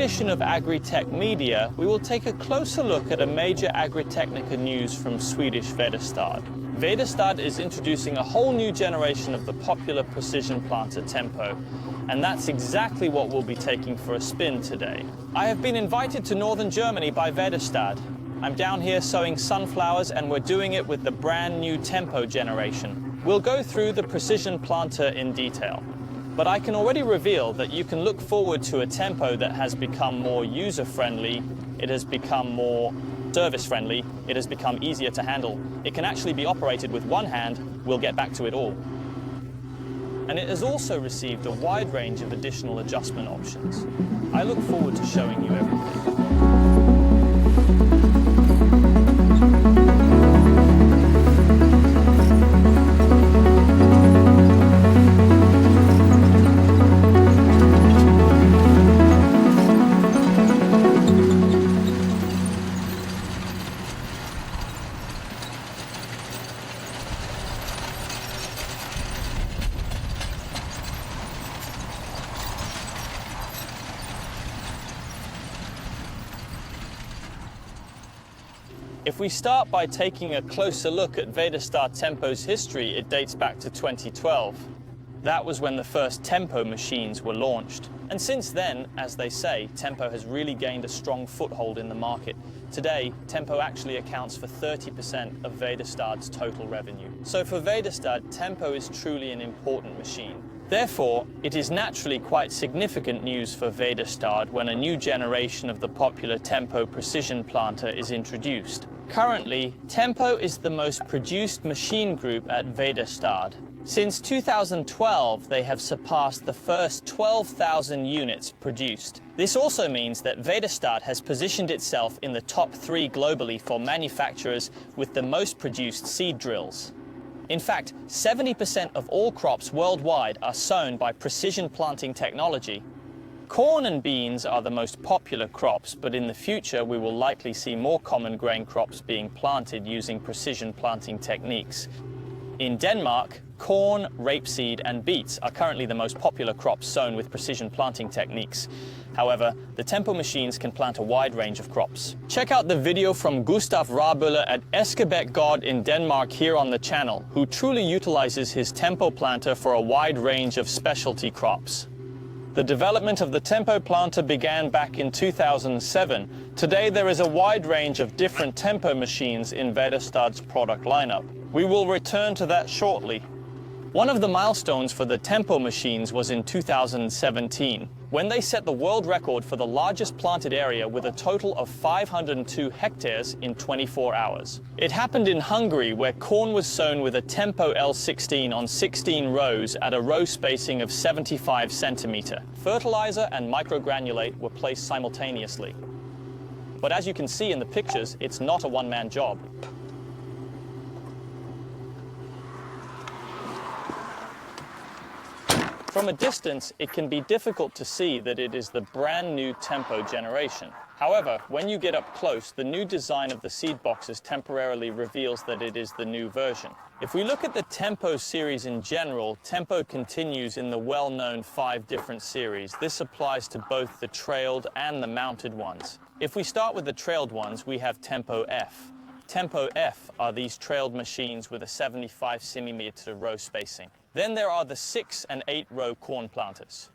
edition of Agritech Media, we will take a closer look at a major Agritechnica news from Swedish Väderstad. Väderstad is introducing a whole new generation of the popular precision planter Tempo, and that's exactly what we'll be taking for a spin today. I have been invited to northern Germany by Väderstad. I'm down here sowing sunflowers, and we're doing it with the brand new Tempo generation. We'll go through the precision planter in detail, but I can already reveal that you can look forward to a Tempo that has become more user-friendly, it has become more service-friendly, it has become easier to handle. It can actually be operated with one hand. We'll get back to it all. And it has also received a wide range of additional adjustment options. I look forward to showing you everything. If we start by taking a closer look at Väderstad Tempo's history, it dates back to 2012. That was when the first Tempo machines were launched. And since then, as they say, Tempo has really gained a strong foothold in the market. Today, Tempo actually accounts for 30% of Väderstad's total revenue. So for Väderstad, Tempo is truly an important machine. Therefore, it is naturally quite significant news for Väderstad when a new generation of the popular Tempo precision planter is introduced. Currently, Tempo is the most produced machine group at Väderstad. Since 2012, they have surpassed the first 12,000 units produced. This also means that Väderstad has positioned itself in the top 3 globally for manufacturers with the most produced seed drills. In fact, 70% of all crops worldwide are sown by precision planting technology. Corn and beans are the most popular crops, but in the future we will likely see more common grain crops being planted using precision planting techniques. In Denmark, corn, rapeseed and beets are currently the most popular crops sown with precision planting techniques. However, the Tempo machines can plant a wide range of crops. Check out the video from Gustav Rabuller at Eskebæk Gård in Denmark here on the channel, who truly utilizes his Tempo planter for a wide range of specialty crops. The development of the Tempo planter began back in 2007. Today there is a wide range of different Tempo machines in Väderstad's product lineup. We will return to that shortly. One of the milestones for the Tempo machines was in 2017, when they set the world record for the largest planted area with a total of 502 hectares in 24 hours. It happened in Hungary, where corn was sown with a Tempo L16 on 16 rows at a row spacing of 75 centimeter. Fertilizer and microgranulate were placed simultaneously. But as you can see in the pictures, it's not a one-man job. From a distance, it can be difficult to see that it is the brand new Tempo generation. However, when you get up close, the new design of the seed boxes temporarily reveals that it is the new version. If we look at the Tempo series in general, Tempo continues in the well-known 5 different series. This applies to both the trailed and the mounted ones. If we start with the trailed ones, we have Tempo F. Tempo F are these trailed machines with a 75 centimeter row spacing. Then there are the 6 and 8 row corn planters.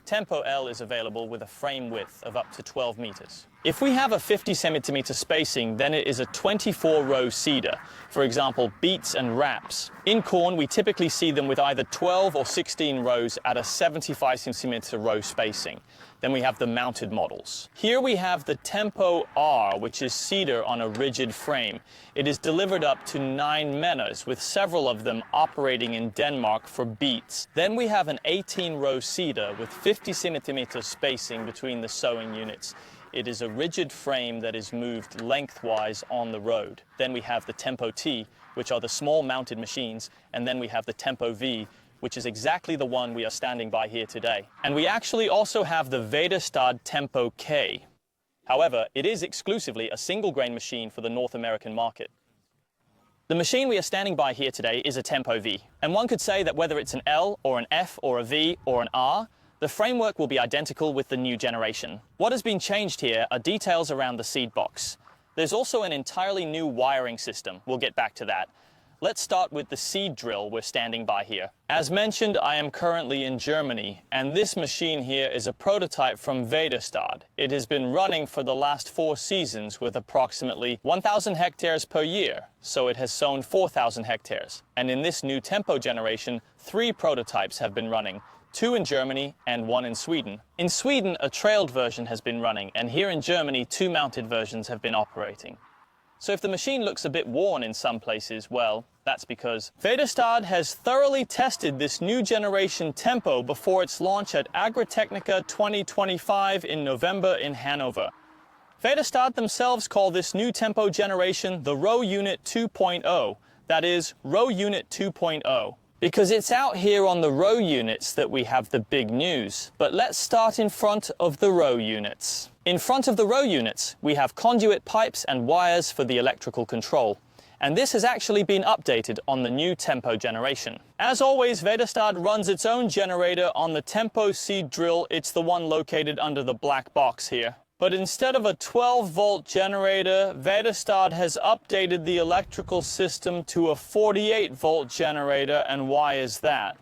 Tempo L is available with a frame width of up to 12 meters. If we have a 50 centimeter spacing, then it is a 24 row seeder, for example, beets and raps. In corn, we typically see them with either 12 or 16 rows at a 75 centimeter row spacing. Then we have the mounted models. Here we have the Tempo R, which is seeder on a rigid frame. It is delivered up to 9 menas, with several of them operating in Denmark for beets. Then we have an 18-row seeder with 50 centimeter spacing between the sowing units. It is a rigid frame that is moved lengthwise on the road. Then we have the Tempo T, which are the small mounted machines, and then we have the Tempo V, which is exactly the one we are standing by here today. And we actually also have the Väderstad Tempo K. However, it is exclusively a single grain machine for the North American market. The machine we are standing by here today is a Tempo V. And one could say that whether it's an L or an F or a V or an R, The framework will be identical with the new generation. What has been changed here are details around the seed box. There's also an entirely new wiring system. We'll get back to that. Let's start with the seed drill we're standing by here. As mentioned, I am currently in Germany, and this machine here is a prototype from Väderstad. It has been running for the last 4 seasons with approximately 1,000 hectares per year, so it has sown 4,000 hectares. And in this new Tempo generation, 3 prototypes have been running, 2 in Germany and 1 in Sweden. In Sweden, a trailed version has been running, and here in Germany, 2 mounted versions have been operating. So if the machine looks a bit worn in some places, well, that's because Väderstad has thoroughly tested this new generation Tempo before its launch at Agritechnica 2025 in November in Hanover. Väderstad themselves call this new Tempo generation the Row Unit 2.0, that is, Row Unit 2.0. Because it's out here on the row units that we have the big news. But let's start in front of the row units. In front of the row units, we have conduit pipes and wires for the electrical control. And this has actually been updated on the new Tempo generation. As always, Väderstad runs its own generator on the Tempo seed drill. It's the one located under the black box here. But instead of a 12-volt generator, Väderstad has updated the electrical system to a 48-volt generator. And why is that?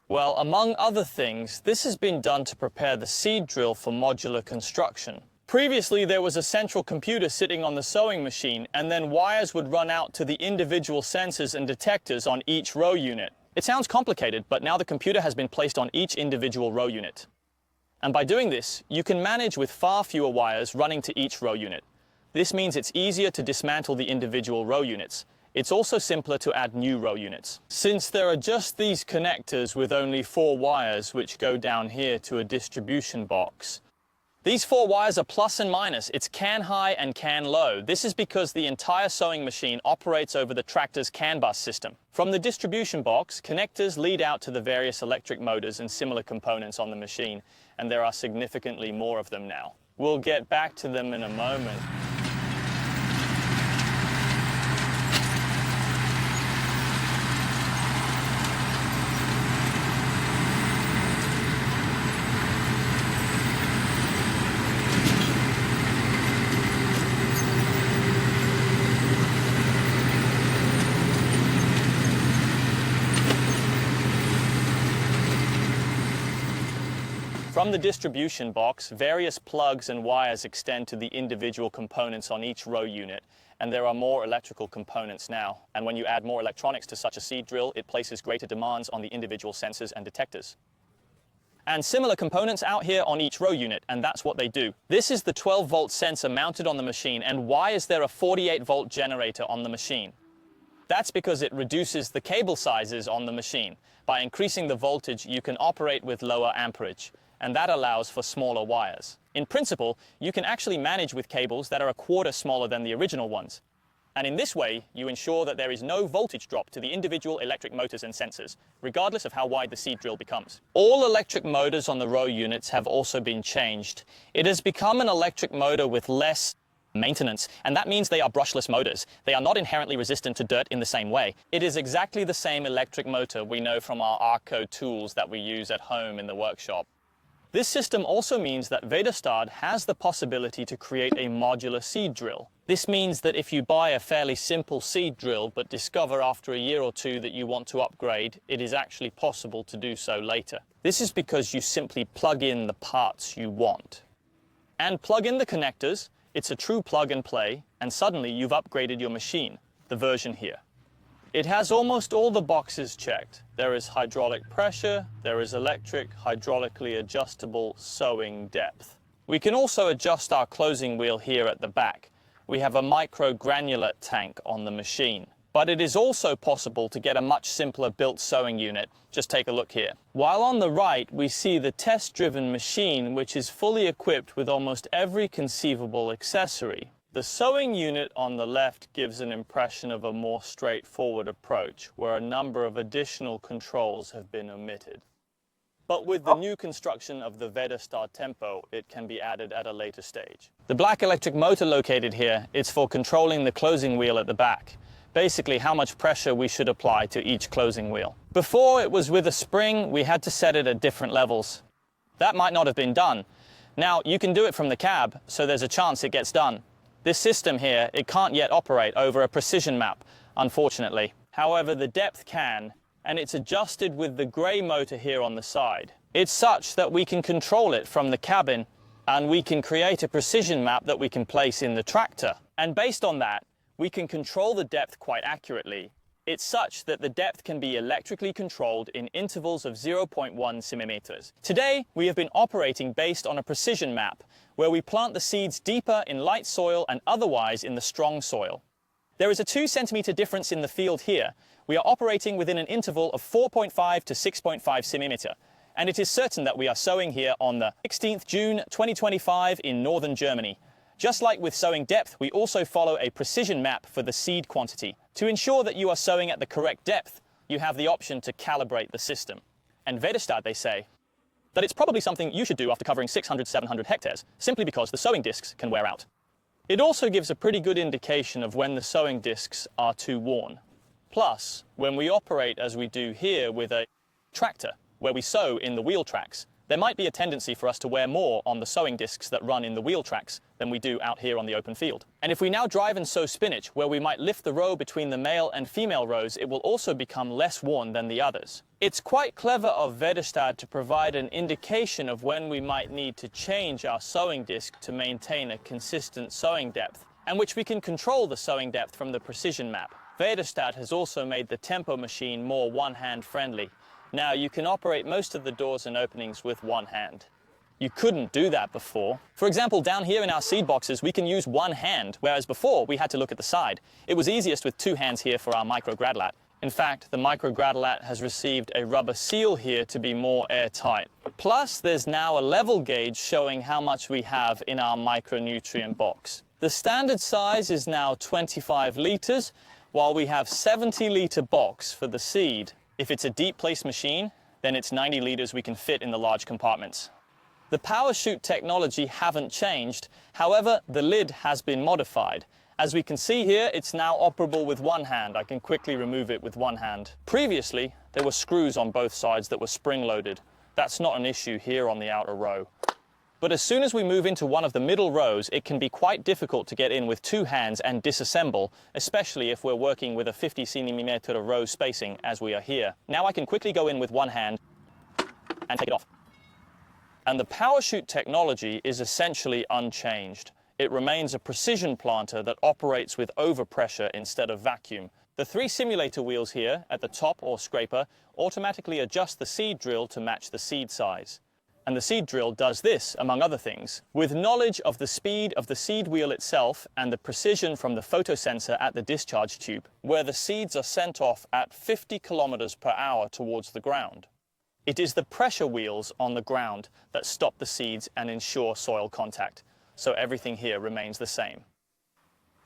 Well, among other things, this has been done to prepare the seed drill for modular construction. Previously, there was a central computer sitting on the sowing machine, and then wires would run out to the individual sensors and detectors on each row unit. It sounds complicated, but now the computer has been placed on each individual row unit. And by doing this, you can manage with far fewer wires running to each row unit. This means it's easier to dismantle the individual row units. It's also simpler to add new row units. Since there are just these connectors with only 4 wires which go down here to a distribution box. These 4 wires are plus and minus. It's CAN high and CAN low. This is because the entire sowing machine operates over the tractor's CAN bus system. From the distribution box, connectors lead out to the various electric motors and similar components on the machine, and there are significantly more of them now. We'll get back to them in a moment. From the distribution box, various plugs and wires extend to the individual components on each row unit, and there are more electrical components now. And when you add more electronics to such a seed drill, it places greater demands on the individual sensors and detectors. And similar components out here on each row unit, and that's what they do. This is the 12-volt sensor mounted on the machine, and why is there a 48-volt generator on the machine? That's because it reduces the cable sizes on the machine. By increasing the voltage, you can operate with lower amperage, and that allows for smaller wires. In principle, you can actually manage with cables that are a quarter smaller than the original ones. And in this way, you ensure that there is no voltage drop to the individual electric motors and sensors, regardless of how wide the seed drill becomes. All electric motors on the row units have also been changed. It has become an electric motor with less maintenance, and that means they are brushless motors. They are not inherently resistant to dirt in the same way. It is exactly the same electric motor we know from our Arco tools that we use at home in the workshop. This system also means that Väderstad has the possibility to create a modular seed drill. This means that if you buy a fairly simple seed drill but discover after a year or 2 that you want to upgrade, it is actually possible to do so later. This is because you simply plug in the parts you want. And plug in the connectors, it's a true plug and play, and suddenly you've upgraded your machine, the version here. It has almost all the boxes checked. There is hydraulic pressure, there is electric, hydraulically adjustable sowing depth. We can also adjust our closing wheel here at the back. We have a micro granulate tank on the machine. But it is also possible to get a much simpler built sowing unit. Just take a look here. While on the right, we see the test-driven machine, which is fully equipped with almost every conceivable accessory. The sowing unit on the left gives an impression of a more straightforward approach, where a number of additional controls have been omitted. But with the new construction of the Väderstad Tempo, it can be added at a later stage. The black electric motor located here is for controlling the closing wheel at the back. Basically, how much pressure we should apply to each closing wheel. Before, it was with a spring. We had to set it at different levels. That might not have been done. Now, you can do it from the cab, so there's a chance it gets done. This system here, it can't yet operate over a precision map, unfortunately. However, the depth can, and it's adjusted with the grey motor here on the side. It's such that we can control it from the cabin, and we can create a precision map that we can place in the tractor. And based on that, we can control the depth quite accurately. It's such that the depth can be electrically controlled in intervals of 0.1 centimeters. Today, we have been operating based on a precision map, where we plant the seeds deeper in light soil and otherwise in the strong soil. There is a 2 centimeter difference in the field here. We are operating within an interval of 4.5 to 6.5 centimeter. And it is certain that we are sowing here on the 16th June 2025 in northern Germany. Just like with sowing depth, we also follow a precision map for the seed quantity. To ensure that you are sowing at the correct depth, you have the option to calibrate the system. And Väderstad, they say, that it's probably something you should do after covering 600-700 hectares, simply because the sowing discs can wear out. It also gives a pretty good indication of when the sowing discs are too worn. Plus, when we operate as we do here with a tractor, where we sow in the wheel tracks, there might be a tendency for us to wear more on the sowing discs that run in the wheel tracks than we do out here on the open field. And if we now drive and sow spinach, where we might lift the row between the male and female rows, it will also become less worn than the others. It's quite clever of Väderstad to provide an indication of when we might need to change our sowing disc to maintain a consistent sowing depth, and which we can control the sowing depth from the precision map. Väderstad has also made the Tempo machine more one-hand friendly. Now, you can operate most of the doors and openings with one hand. You couldn't do that before. For example, down here in our seed boxes, we can use one hand, whereas before we had to look at the side. It was easiest with two hands here for our micro gradulat. In fact, the micro gradulat has received a rubber seal here to be more airtight. Plus, there's now a level gauge showing how much we have in our micronutrient box. The standard size is now 25 litres, while we have 70-litre box for the seed. If it's a deep place machine, then it's 90 litres we can fit in the large compartments. The power chute technology haven't changed, however, the lid has been modified. As we can see here, it's now operable with one hand. I can quickly remove it with one hand. Previously, there were screws on both sides that were spring-loaded. That's not an issue here on the outer row. But as soon as we move into one of the middle rows, it can be quite difficult to get in with two hands and disassemble, especially if we're working with a 50 centimeter row spacing as we are here. Now I can quickly go in with one hand and take it off. And the power chute technology is essentially unchanged. It remains a precision planter that operates with overpressure instead of vacuum. The 3 simulator wheels here at the top or scraper automatically adjust the seed drill to match the seed size. And the seed drill does this, among other things. With knowledge of the speed of the seed wheel itself and the precision from the photosensor at the discharge tube, where the seeds are sent off at 50 kilometers per hour towards the ground. It is the pressure wheels on the ground that stop the seeds and ensure soil contact, so everything here remains the same.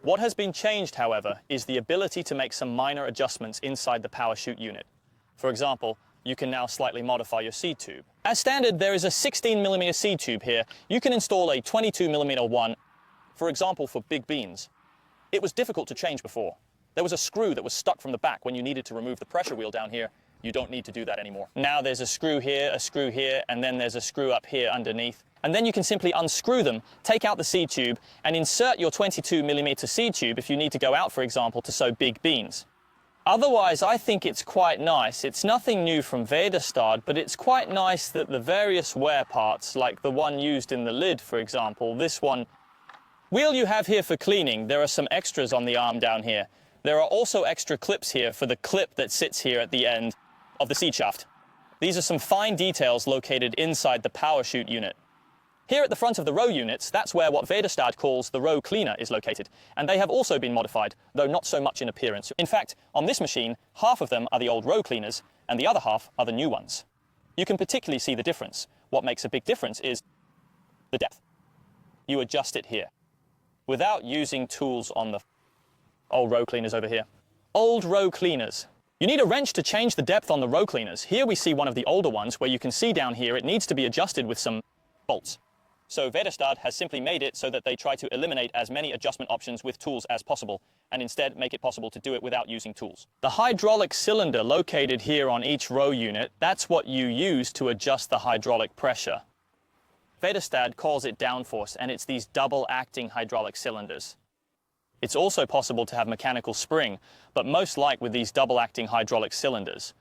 What has been changed, however, is the ability to make some minor adjustments inside the power chute unit. For example, you can now slightly modify your seed tube. As standard, there is a 16mm seed tube here. You can install a 22mm one, for example, for big beans. It was difficult to change before. There was a screw that was stuck from the back when you needed to remove the pressure wheel down here. You don't need to do that anymore. Now there's a screw here, and then there's a screw up here underneath. And then you can simply unscrew them, take out the seed tube, and insert your 22mm seed tube if you need to go out, for example, to sow big beans. Otherwise, I think it's quite nice. It's nothing new from Väderstad, but it's quite nice that the various wear parts, like the one used in the lid, for example, this one, wheel you have here for cleaning, there are some extras on the arm down here. There are also extra clips here for the clip that sits here at the end of the seed shaft. These are some fine details located inside the power chute unit. Here at the front of the row units, that's where what Väderstad calls the row cleaner is located, and they have also been modified, though not so much in appearance. In fact, on this machine, half of them are the old row cleaners, and the other half are the new ones. You can particularly see the difference. What makes a big difference is the depth. You adjust it here, without using tools on the old row cleaners over here. Old row cleaners. You need a wrench to change the depth on the row cleaners. Here we see one of the older ones, where you can see down here it needs to be adjusted with some bolts. So Väderstad has simply made it so that they try to eliminate as many adjustment options with tools as possible, and instead make it possible to do it without using tools. The hydraulic cylinder located here on each row unit, that's what you use to adjust the hydraulic pressure. Väderstad calls it Downforce, and it's these double-acting hydraulic cylinders. It's also possible to have mechanical spring, but most like with these double-acting hydraulic cylinders.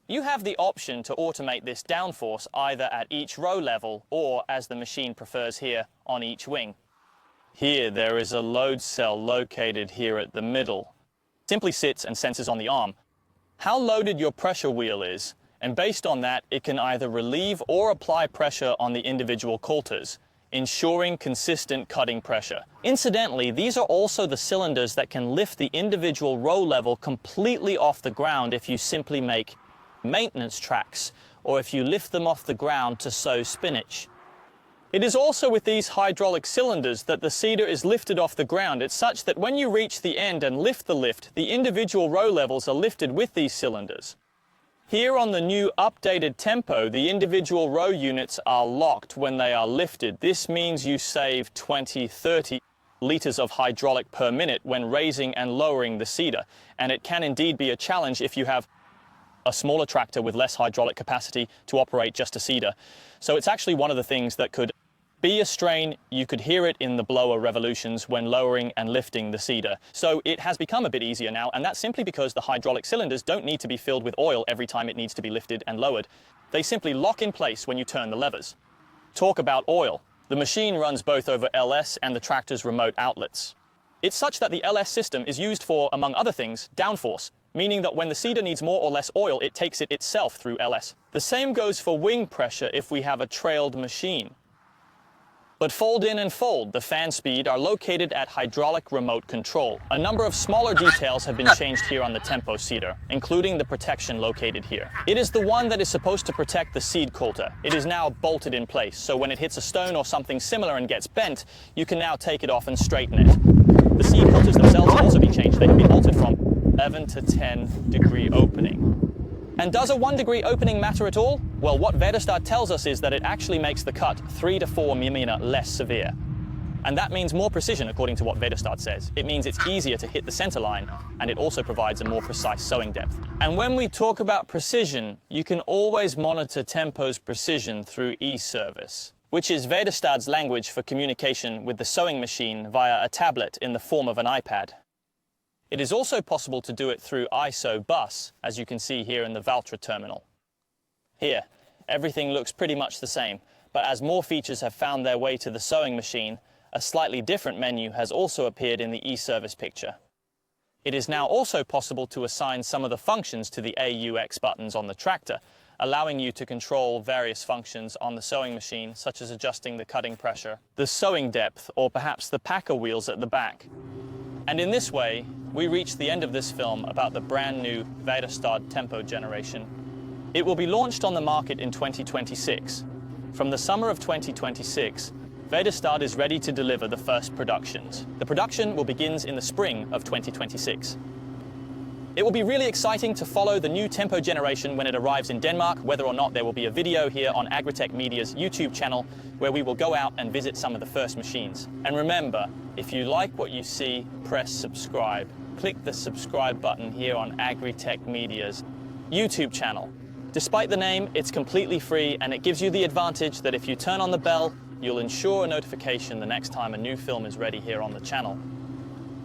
You have the option to automate this downforce either at each row level or, as the machine prefers here, on each wing. Here there is a load cell located here at the middle. It simply sits and senses on the arm how loaded your pressure wheel is, and based on that it can either relieve or apply pressure on the individual coulters, ensuring consistent cutting pressure. Incidentally, these are also the cylinders that can lift the individual row level completely off the ground if you simply make maintenance tracks, or if you lift them off the ground to sow spinach. It is also with these hydraulic cylinders that the seeder is lifted off the ground. It's such that when you reach the end and lift the lift, the individual row levels are lifted with these cylinders. Here on the new updated Tempo, the individual row units are locked when they are lifted. This means you save 20-30 liters of hydraulic per minute when raising and lowering the seeder, and it can indeed be a challenge if you have a smaller tractor with less hydraulic capacity to operate just a seeder. So it's actually one of the things that could be a strain. You could hear it in the blower revolutions when lowering and lifting the seeder. So it has become a bit easier now, and that's simply because the hydraulic cylinders don't need to be filled with oil every time it needs to be lifted and lowered. They simply lock in place when you turn the levers. Talk about oil. The machine runs both over LS and the tractor's remote outlets. It's such that the LS system is used for, among other things, downforce, meaning that when the seeder needs more or less oil, it takes it itself through LS. The same goes for wing pressure if we have a trailed machine. But fold in and fold, the fan speed, are located at hydraulic remote control. A number of smaller details have been changed here on the Tempo seeder, including the protection located here. It is the one that is supposed to protect the seed coulter. It is now bolted in place, so when it hits a stone or something similar and gets bent, you can now take it off and straighten it. The seed coulters themselves have also been changed. They have been altered from 11 to 10 degree opening. And does a 1 degree opening matter at all? Well, what Väderstad tells us is that it actually makes the cut 3 to 4 mm less severe. And that means more precision, according to what Väderstad says. It means it's easier to hit the center line, and it also provides a more precise sowing depth. And when we talk about precision, you can always monitor Tempo's precision through e-service, which is Väderstad's language for communication with the sowing machine via a tablet in the form of an iPad. It is also possible to do it through ISO bus, as you can see here in the Valtra terminal. Here, everything looks pretty much the same, but as more features have found their way to the sewing machine, a slightly different menu has also appeared in the e-service picture. It is now also possible to assign some of the functions to the AUX buttons on the tractor, allowing you to control various functions on the sewing machine, such as adjusting the cutting pressure, the sewing depth, or perhaps the packer wheels at the back. And in this way, we reach the end of this film about the brand new Väderstad Tempo generation. It will be launched on the market in 2026. From the summer of 2026, Väderstad is ready to deliver the first productions. The production will begin in the spring of 2026. It will be really exciting to follow the new Tempo generation when it arrives in Denmark, whether or not there will be a video here on Agritechmedia's YouTube channel where we will go out and visit some of the first machines. And remember, if you like what you see, press subscribe. Click the subscribe button here on Agritechmedia's YouTube channel. Despite the name, it's completely free, and it gives you the advantage that if you turn on the bell, you'll ensure a notification the next time a new film is ready here on the channel.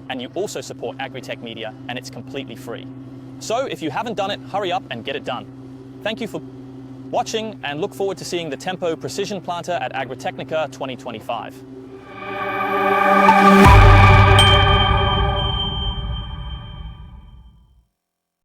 And you also support Agritech Media, and it's completely free. So if you haven't done it, hurry up and get it done. Thank you for watching, and look forward to seeing the Tempo Precision Planter at Agritechnica 2025.